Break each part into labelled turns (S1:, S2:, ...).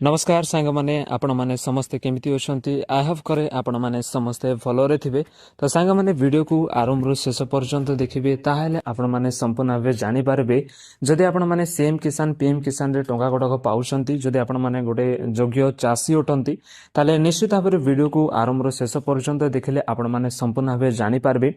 S1: नमस्कार सांग माने आपण माने समस्ते केमिति अछंती आई हैव करे आपण माने समस्ते फॉलो रे थिबे तो सांग माने वीडियो को आरंभ रु शेष पर्यंत देखिबे ताहाले आपण माने संपूर्ण भाबे जानि पारबे जदि आपण माने सीएम किसान पीएम किसान रे टंका गडक पाउछंती जदि आपण माने गोटे योग्य चासी उठंती ताले निश्चित भाबे वीडियो को आरंभ रु शेष पर्यंत देखिले आपण माने संपूर्ण भाबे जानि पारबे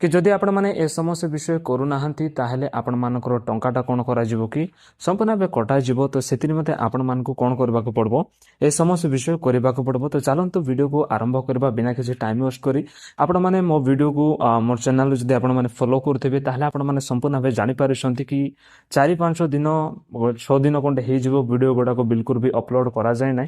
S1: कि जदि आपण माने ए समस्त विषय करू नाहंती ताहाले आपण मानकर टंकाटा कोन करा जिवो कि संपूर्ण भाबे कटा जिवो तो सेतिनि मते आपण मानकु कोन करबा को पड़बो ए समस्त विषय करबा को पड़बो तो चलंतु वीडियो को आरंभ करबा बिना किसी टाइम वेस्ट करी आपण माने मो वीडियो को मोर चैनल जदि आपण माने फॉलो करथबे ताहाले आपण माने संपूर्ण भाबे जानि पारिसंती कि 4-5 दिन 6 दिन कोंडे हे जिवो वीडियो गोडा को बिल्कुल भी अपलोड करा जाय नै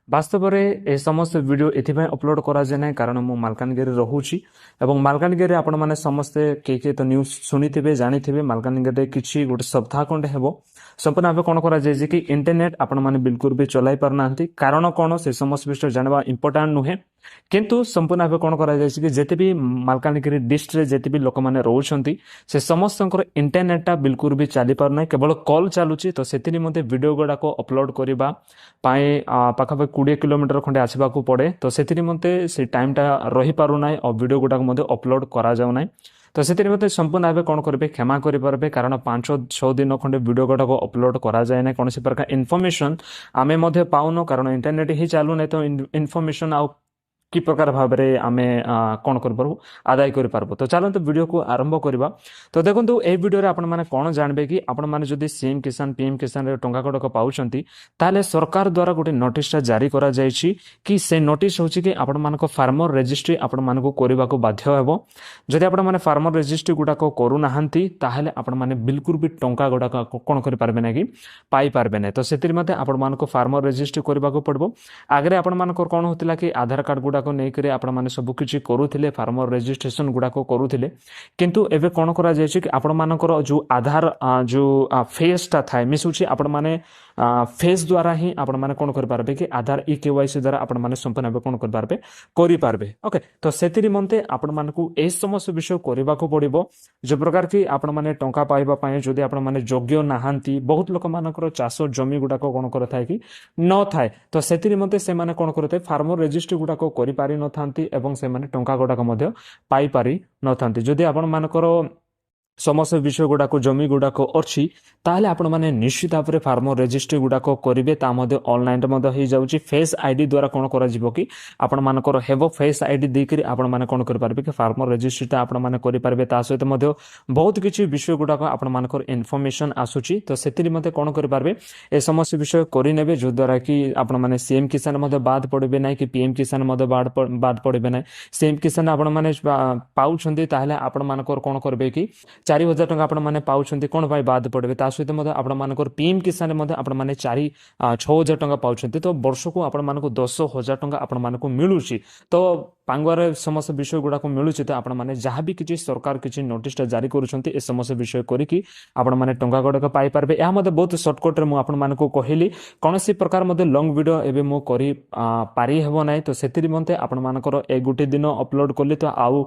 S1: वास्तव में ए समस्त वीडियो एथिपाई अपलोड करा जाय नै कारण मो मालकानगिरी रहूची एवं मालकानगिरी आपण माने समस्त के तो न्यूज सुनिथिबे जानिथिबे मालकानगिरी किछि गोटे सप्ताह कोंडे हेबो संपूर्ण भाव कौन करा जाय कि इंटरनेट आपण माने बिल्कुल भी चलाई पारना कारण कौन से समस्त विषय जानवा इंपोर्टाट नुहे किंतु संपूर्ण भाव कौन करा जाय कि जेते भी मालकानगिरी डिस्ट्रिक्ट रे जेते भी लोक माने रहउछंती से समस्तंकर इंटरनेटा बिल्कुल भी चली पारना केवल कॉल चालुची तो सेतिनि मते वीडियो गोडा को अपलोड करबा पाए पाखा 20 किलोमीटर खंडे आसीबा को पड़े तो सेतिनि मते से टाइमटा रही पारु नै और वीडियो गोडा को मते अपलोड करा जाउ नै तो से मत संपूर्ण भाव कौन करेंगे क्षमा करेंगे कारण 5-6 दिन खंडे वीडियो गुड़ा को अपलोड करा जाए ना कौन प्रकार इनफॉरमेशन आमे पाऊन कारण इंटरनेट ही चालू नहीं तो इनफॉरमेशन आउ कि प्रकार भाव में आम कौन कर आदाय कर तो चलते वीडियो को आरंभ करवा तो देखो ये वीडियो रे आपण माने कौन जानबे कि आपण माने जदि सीएम किसान पीएम किसान रे टंका गडक पाउछंती ताले सरकार द्वारा गोटे नोटिस जारी करा जायछि कि से नोटिस होछि कि आपण मानक फार्मर रजिस्ट्री आपण मानक करबा को बाध्य हेबो जदि आपण माने फार्मर रजिस्ट्री गुडा को करू नाहंती ताले आपण माने बिल्कुल भी टंका गडा कोन करि पारबे नै कि पाई पारबे नै तो सेतिर मते आपण मानक फार्मर रजिस्ट्री करबा को पड़बो आगरे आपण मानक कोन होतिला कि आधार कार्ड गुडा को नै करे आपण माने सब किछि करूथिले फार्मर रजिस्ट्रेशन गुडा को करूथिले किंतु एबे कोन करा जाय कि आपण मानकर जो आधार जो फेस ता थाय मिसुछि आपण माने फेस द्वारा ही आपण माने कोन कर पारबे कि आधार ई केवाईसी द्वारा आपण माने संपूर्ण भाबे कोन कर पारबे करि पारबे ओके तो सेतिरि मनते आपण मानकु ए समस्त विषय करबा को पड़िबो जो प्रकार कि आपण माने टंका पाइबा पय जदि आपण माने योग्य नाहंती बहुत लोक मानकर चाष जमी गुडा को कोन करथाय कि न थाय तो सेतिरि मनते से माने कोन करथाय फार्मर रजिस्ट्री गुडा को करि पारि न थांती एवं से माने टंका गुडा को मध्य पाई पारि न थांती जदि आपण मानकर समस्त विषय गुड़ाक जमी गुड़ाक अच्छी ताहले आपण माने निश्चित भाव में फार्मर रजिस्ट्री गुड़ाक करेंगे ऑनलाइन हो जाऊँगी फेस आईडी द्वारा कौन कर कि आपण मानकर हेबो फेस आईडी देकर आपण माने कौन कर पारबे कि फार्मर रजिस्ट्रीटा आपण माने करि पारबे ता सहित मध्य बहुत किछि विषय गुड़ाक आपण मानकर इनफॉरमेशन आसुची तो सेतिरि मते कौन कर पारबे ए समस्त विषय करि नेबे जो द्वारा कि आपण माने सीएम किसान मध्य बाद पड़बे नै कि पीएम किसान मध्य बाद पड़बे नै सीएम किसान आपण माने पाउछंती ताहले आपण मानकर कौन करबे कि 4,000 टंका आपण माने पाउछंती कोन भाई बाद पड़बे ता सहित मते आपण मानकर पीएम किसान मते आपण माने 4-6,000 टंका पाउछंती तो वर्ष को आपण मानको 10,000 टंका आपण मानको मिलुची तो पांगुआर समस्त विषय गुड़ा को मिलूची तो आपण माने जहाँ भी किसी सरकार किसी नोटिस जारी करुछंती ए समस्त विषय करिकी आपण माने टंका गुड़ाक पाई पारबे या मते बहुत शॉर्टकट रे मु आपण मानको कहली कोनोसी प्रकार मते लॉन्ग वीडियो एबे मु करी पारी हेबो नै तो सेतिरि मते आपण मानकर ए गुटे दिन अपलोड करली तो आउ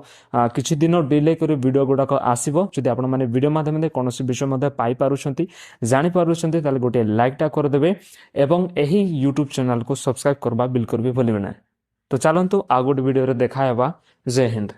S1: किछि दिन डिले करी वीडियो गुड़ाक आसीबो जदि आपण माने वीडियो माध्यम कोनोसी विषय मते पाई पारुछंती जानि पारुछंती ताले गोटे लाइक टा कर देबे एवं एही यूट्यूब चैनल को सब्सक्राइब करबा बिल्कुल भी भूलिबे नै तो चलंतु आ गुड वीडियो रे देखा हेबा जय हिंद।